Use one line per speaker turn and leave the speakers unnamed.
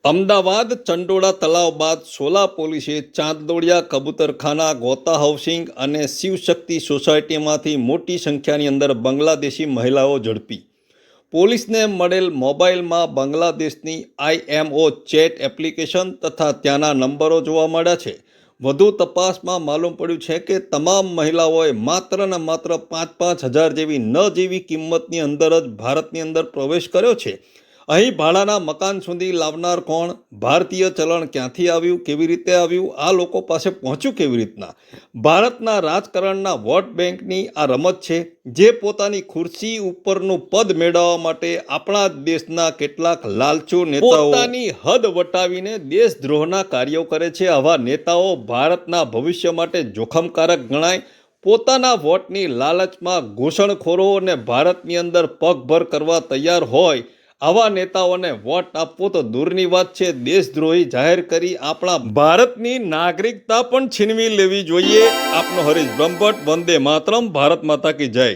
અમદાવાદ ચંડોળા તલાવ બાદ સોલા પોલીસે ચાંદોડિયા કબૂતરખાના ગોતા હાઉસિંગ અને શિવશક્તિ સોસાયટીમાંથી મોટી સંખ્યાની અંદર બાંગ્લાદેશી મહિલાઓ ઝડપી. પોલીસને મળેલ મોબાઈલમાં બાંગ્લાદેશની IMO ચેટ એપ્લિકેશન તથા ત્યાંના નંબરો જોવા મળ્યા છે. વધુ તપાસમાં માલુમ પડ્યું છે કે તમામ મહિલાઓએ માત્ર ને માત્ર 5-5 હજાર જેવી ન જેવી કિંમતની અંદર જ ભારતની અંદર પ્રવેશ કર્યો છે. અહીં ભાડાના મકાન સુધી લાવનાર કોણ? ભારતીય ચલણ ક્યાંથી આવ્યું? કેવી રીતે આવ્યું? આ લોકો પાસે પહોંચ્યું કેવી રીતના? ભારતના રાજકારણના વોટ બેંકની આ રમત છે, જે પોતાની ખુરશી ઉપરનું પદ મેળવવા માટે આપણા દેશના કેટલાક લાલચુ નેતાઓ પોતાની હદ વટાવીને દેશદ્રોહના કાર્યો કરે છે. આવા નેતાઓ ભારતના ભવિષ્ય માટે જોખમકારક ગણાય. પોતાના વોટની લાલચમાં ઘૂસણખોરો અને ભારતની અંદર પગભર કરવા તૈયાર હોય આવા નેતાઓને વોટ આપવો તો દૂરની વાત છે, દેશદ્રોહી જાહેર કરી આપણા ભારતની નાગરિકતા પણ છીનવી લેવી જોઈએ. આપનો હરીશ બ્રહ્મભટ્ટ. વંદે માતરમ. ભારત માતા કી જય.